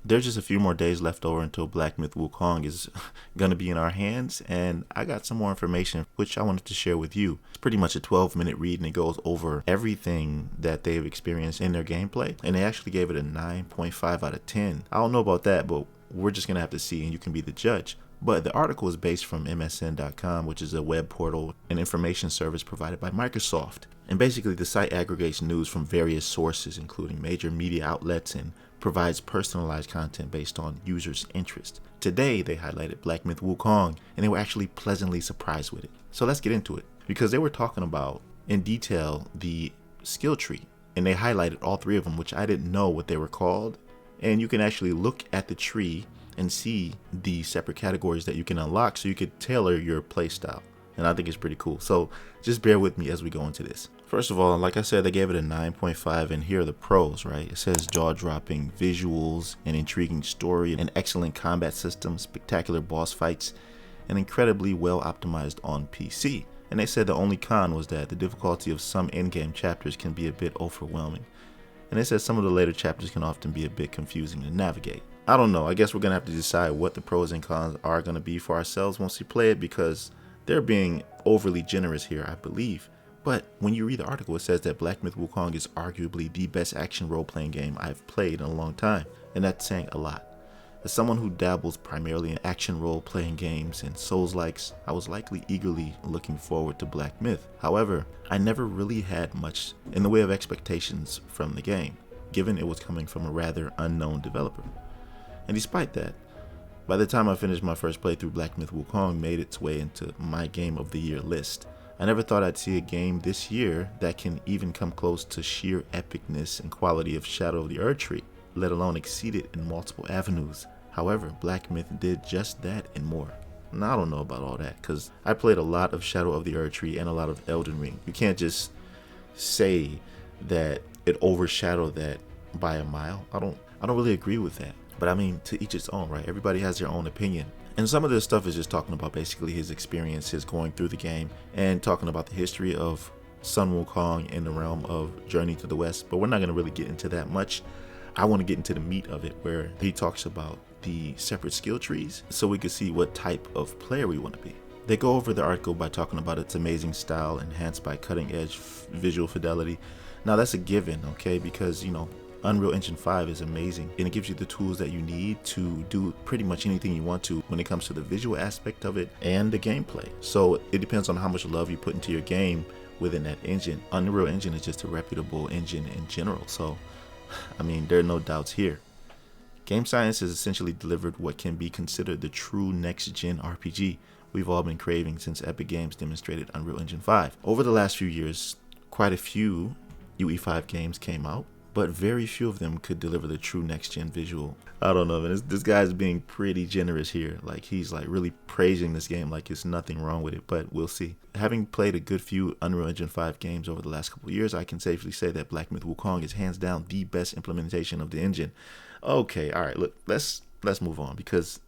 there's just a few more days left over until BlackMyth WuKong is going to be in our hands, and I got some more information which I wanted to share with you. It's pretty much a 12-minute read, and it goes over everything that they've experienced in their gameplay, and they actually gave it a 9.5 out of 10. I don't know about that, but we're just going to have to see, and you can be the judge. But the article is based from MSN.com, which is a web portal and information service provided by Microsoft. And basically, the site aggregates news from various sources, including major media outlets, and provides personalized content based on users' interest. Today, they highlighted BlackMyth WuKong, and they were actually pleasantly surprised with it. So let's get into it, because they were talking about, in detail, the skill tree, and they highlighted all three of them, which I didn't know what they were called. And you can actually look at the tree and see the separate categories that you can unlock, so you could tailor your playstyle. And I think it's pretty cool. So just bear with me as we go into this. First of all, like I said, they gave it a 9.5, and here are the pros, right? It says jaw-dropping visuals, an intriguing story, an excellent combat system, spectacular boss fights, and incredibly well optimized on PC. And they said the only con was that the difficulty of some in-game chapters can be a bit overwhelming. And they said some of the later chapters can often be a bit confusing to navigate. I don't know. I guess we're going to have to decide what the pros and cons are going to be for ourselves once we play it, because they're being overly generous here, I believe. But when you read the article, it says that BlackMyth WuKong is arguably the best action role-playing game I've played in a long time. And that's saying a lot. As someone who dabbles primarily in action role-playing games and Souls-likes, I was likely eagerly looking forward to BlackMyth. However, I never really had much in the way of expectations from the game, given it was coming from a rather unknown developer. And despite that, by the time I finished my first playthrough, BlackMyth WuKong made its way into my Game of the Year list. I never thought I'd see a game this year that can even come close to sheer epicness and quality of Shadow of the Erdtree, let alone exceed it in multiple avenues. However, BlackMyth did just that and more. Now, I don't know about all that, because I played a lot of Shadow of the Erdtree and a lot of Elden Ring. You can't just say that it overshadowed that by a mile. I don't really agree with that. But I mean, to each its own, right? Everybody has their own opinion. And some of this stuff is just talking about basically his experiences going through the game and talking about the history of Sun Wukong in the realm of Journey to the West. But we're not going to really get into that much. I want to get into the meat of it, where he talks about the separate skill trees so we can see what type of player we want to be. They go over the article by talking about its amazing style enhanced by cutting-edge visual fidelity. Now, that's a given, okay? Because, you know, Unreal Engine 5 is amazing, and it gives you the tools that you need to do pretty much anything you want to when it comes to the visual aspect of it and the gameplay. So it depends on how much love you put into your game within that engine. Unreal Engine is just a reputable engine in general, so I mean, there are no doubts here. Game Science has essentially delivered what can be considered the true next-gen RPG we've all been craving since Epic Games demonstrated Unreal Engine 5. Over the last few years, quite a few UE5 games came out, but very few of them could deliver the true next-gen visual. I don't know, man. This guy's being pretty generous here. Like, he's like really praising this game like there's nothing wrong with it, but we'll see. Having played a good few Unreal Engine 5 games over the last couple of years, I can safely say that BlackMyth WuKong is hands down the best implementation of the engine. Okay, all right, look, let's move on, because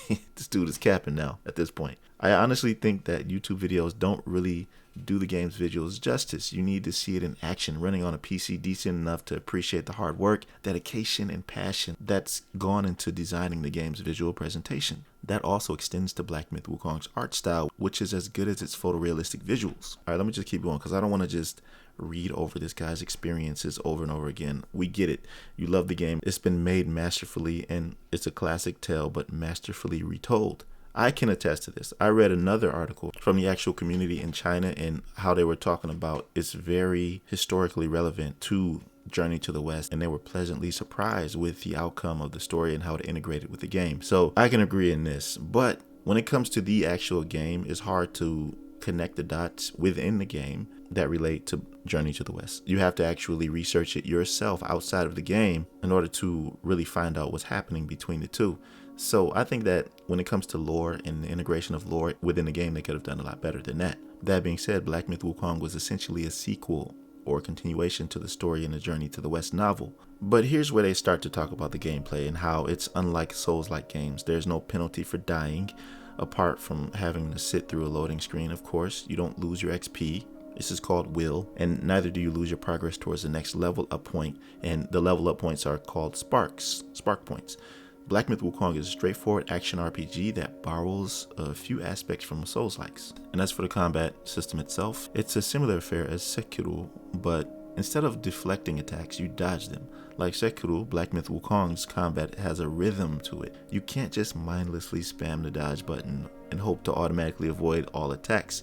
this dude is capping now at this point. I honestly think that YouTube videos don't really do the game's visuals justice. You need to see it in action, running on a PC decent enough to appreciate the hard work, dedication, and passion that's gone into designing the game's visual presentation. That also extends to BlackMyth WuKong's art style, which is as good as its photorealistic visuals. All right, let me just keep going, because I don't want to just read over this guy's experiences over and over again. We get it. You love the game. It's been made masterfully, and it's a classic tale, but masterfully retold. I can attest to this. I read another article from the actual community in China and how they were talking about it's very historically relevant to Journey to the West, and they were pleasantly surprised with the outcome of the story and how it integrated with the game. So I can agree in this, but when it comes to the actual game, it's hard to connect the dots within the game that relate to Journey to the West. You have to actually research it yourself outside of the game in order to really find out what's happening between the two. So I think that when it comes to lore and the integration of lore within the game, they could have done a lot better than that. That being said, BlackMyth WuKong was essentially a sequel or a continuation to the story in the Journey to the West novel. But here's where they start to talk about the gameplay and how it's unlike Souls-like games. There's no penalty for dying, apart from having to sit through a loading screen, of course. You don't lose your XP. This is called will, and neither do you lose your progress towards the next level up point, and the level up points are called spark points. BlackMyth Wukong is a straightforward action RPG that borrows a few aspects from Souls-likes. And as for the combat system itself, it's a similar affair as Sekiro, but instead of deflecting attacks, you dodge them. Like Sekiro, BlackMyth Wukong's combat has a rhythm to it. You can't just mindlessly spam the dodge button and hope to automatically avoid all attacks.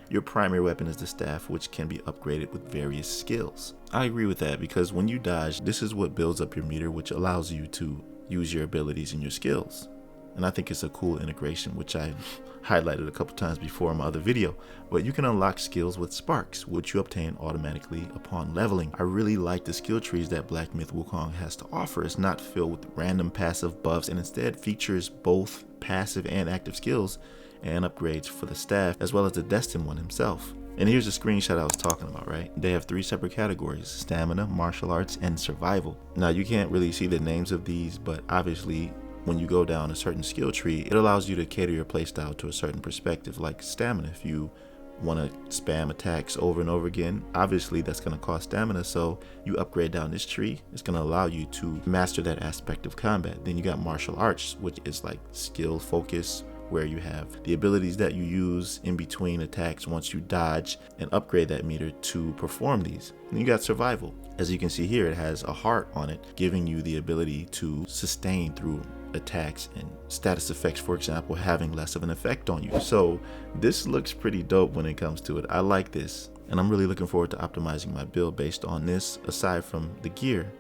Your primary weapon is the staff, which can be upgraded with various skills. I agree with that because when you dodge, this is what builds up your meter, which allows you to use your abilities and your skills. And I think it's a cool integration, which I highlighted a couple times before in my other video. But you can unlock skills with sparks, which you obtain automatically upon leveling. I really like the skill trees that BlackMyth Wukong has to offer. It's not filled with random passive buffs and instead features both passive and active skills and upgrades for the staff, as well as the destined one himself. And here's the screenshot I was talking about, right? They have 3 separate categories: stamina, martial arts, and survival. Now you can't really see the names of these, but obviously when you go down a certain skill tree, it allows you to cater your playstyle to a certain perspective. Like stamina, if you want to spam attacks over and over again, obviously that's going to cost stamina, so you upgrade down this tree. It's going to allow you to master that aspect of combat. Then you got martial arts, which is like skill focus, where you have the abilities that you use in between attacks once you dodge and upgrade that meter to perform these. And you got survival. As you can see here, it has a heart on it, giving you the ability to sustain through attacks and status effects, for example, having less of an effect on you. So this looks pretty dope when it comes to it. I like this, and I'm really looking forward to optimizing my build based on this, aside from the gear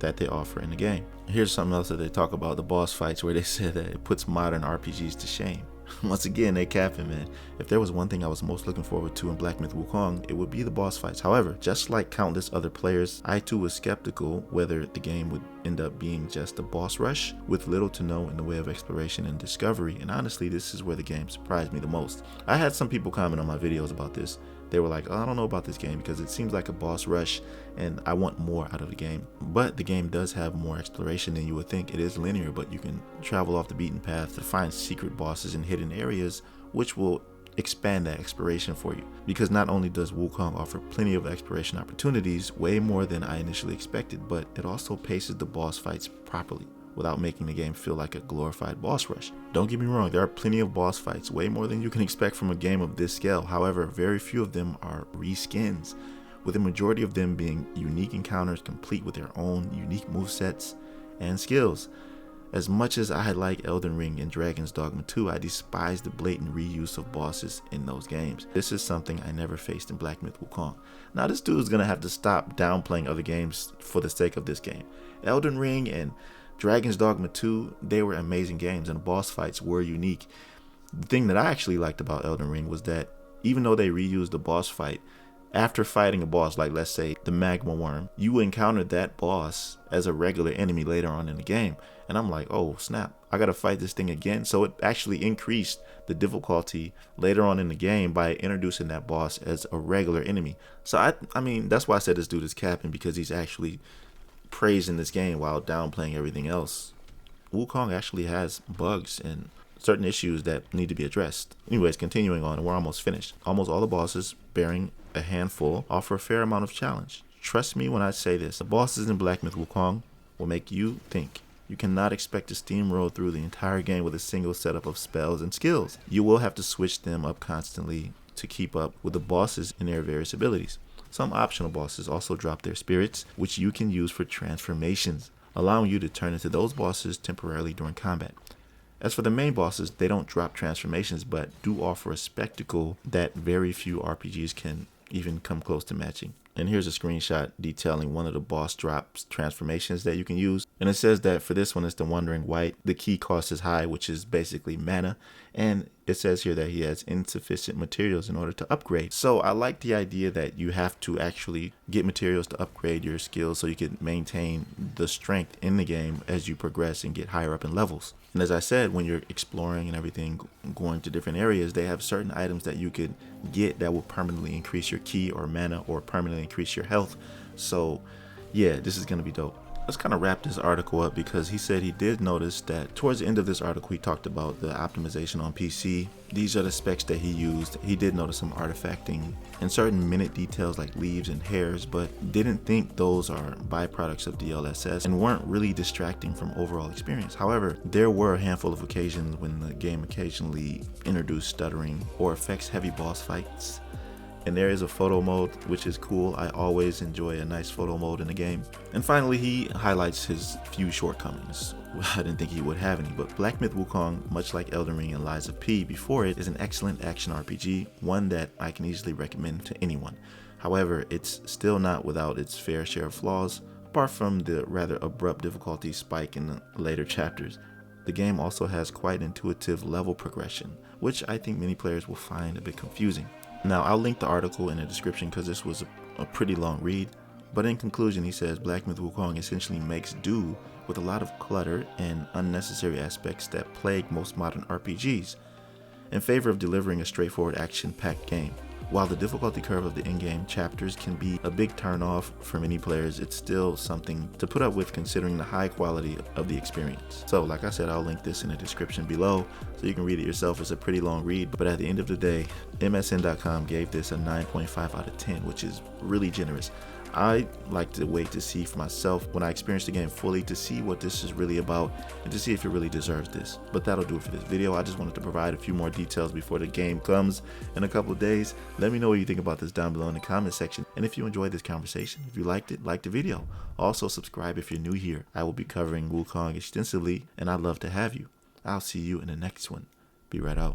that they offer in the game. Here's something else that they talk about, the boss fights, where they said that it puts modern RPGs to shame. Once again, they capping, man. If there was one thing I was most looking forward to in BlackMyth Wukong, it would be the boss fights. However, just like countless other players, I too was skeptical whether the game would end up being just a boss rush with little to no in the way of exploration and discovery. And honestly, this is where the game surprised me the most. I had some people comment on my videos about this. They were like, oh, I don't know about this game because it seems like a boss rush and I want more out of the game. But the game does have more exploration than you would think. It is linear, but you can travel off the beaten path to find secret bosses in hidden areas, which will expand that exploration for you. Because not only does Wukong offer plenty of exploration opportunities, way more than I initially expected, but it also paces the boss fights properly without making the game feel like a glorified boss rush. Don't get me wrong, there are plenty of boss fights, way more than you can expect from a game of this scale. However, very few of them are reskins, with the majority of them being unique encounters complete with their own unique movesets and skills. As much as I like Elden Ring and Dragon's Dogma 2, I despise the blatant reuse of bosses in those games. This is something I never faced in BlackMyth Wukong. Now this dude's gonna have to stop downplaying other games for the sake of this game. Elden Ring and Dragon's Dogma 2, they were amazing games and the boss fights were unique. The thing that I actually liked about Elden Ring was that even though they reused the boss fight, after fighting a boss like, let's say, the magma worm, you encountered that boss as a regular enemy later on in the game. And I'm like, oh snap, I gotta fight this thing again. So it actually increased the difficulty later on in the game by introducing that boss as a regular enemy. So I mean, that's why I said this dude is capping, because he's actually praising this game while downplaying everything else. Wukong actually has bugs and certain issues that need to be addressed. Anyways, continuing on, we're almost finished. Almost all the bosses, bearing a handful, offer a fair amount of challenge. Trust me when I say this, the bosses in BlackMyth Wukong will make you think. You cannot expect to steamroll through the entire game with a single setup of spells and skills. You will have to switch them up constantly to keep up with the bosses and their various abilities. Some optional bosses also drop their spirits, which you can use for transformations, allowing you to turn into those bosses temporarily during combat. As for the main bosses, they don't drop transformations, but do offer a spectacle that very few RPGs can even come close to matching. And here's a screenshot detailing one of the boss drops transformations that you can use. And it says that for this one, it's the Wandering White. The key cost is high, which is basically mana. And it says here that he has insufficient materials in order to upgrade. So I like the idea that you have to actually get materials to upgrade your skills so you can maintain the strength in the game as you progress and get higher up in levels. And as I said, when you're exploring and everything, going to different areas, they have certain items that you could get that will permanently increase your ki or mana or permanently increase your health. So yeah, this is going to be dope. let's kind of wrap this article up, because he said he did notice that towards the end of this article he talked about the optimization on PC. These are the specs that he used. He did notice some artifacting and certain minute details like leaves and hairs, but didn't think those are byproducts of DLSS and weren't really distracting from overall experience. However, there were a handful of occasions when the game occasionally introduced stuttering or affects heavy boss fights. And there is a photo mode, which is cool. I always enjoy a nice photo mode in a game. And finally, he highlights his few shortcomings. I didn't think he would have any, but BlackMyth Wukong, much like Elden Ring and Lies of P before it, is an excellent action RPG, one that I can easily recommend to anyone. However, it's still not without its fair share of flaws, apart from the rather abrupt difficulty spike in the later chapters. The game also has quite intuitive level progression, which I think many players will find a bit confusing. Now, I'll link the article in the description because this was a pretty long read, but in conclusion he says BlackMyth Wukong essentially makes do with a lot of clutter and unnecessary aspects that plague most modern RPGs, in favor of delivering a straightforward action-packed game. While the difficulty curve of the in-game chapters can be a big turn-off for many players, it's still something to put up with considering the high quality of the experience. So like I said, I'll link this in the description below so you can read it yourself. It's a pretty long read, but at the end of the day, MSN.com gave this a 9.5 out of 10, which is really generous. I like to wait to see for myself when I experience the game fully to see what this is really about and to see if it really deserves this. But that'll do it for this video. I just wanted to provide a few more details before the game comes in a couple of days. Let me know what you think about this down below in the comment section. And if you enjoyed this conversation, if you liked it, like the video. Also subscribe if you're new here. I will be covering WuKong extensively and I'd love to have you. I'll see you in the next one. Be right out.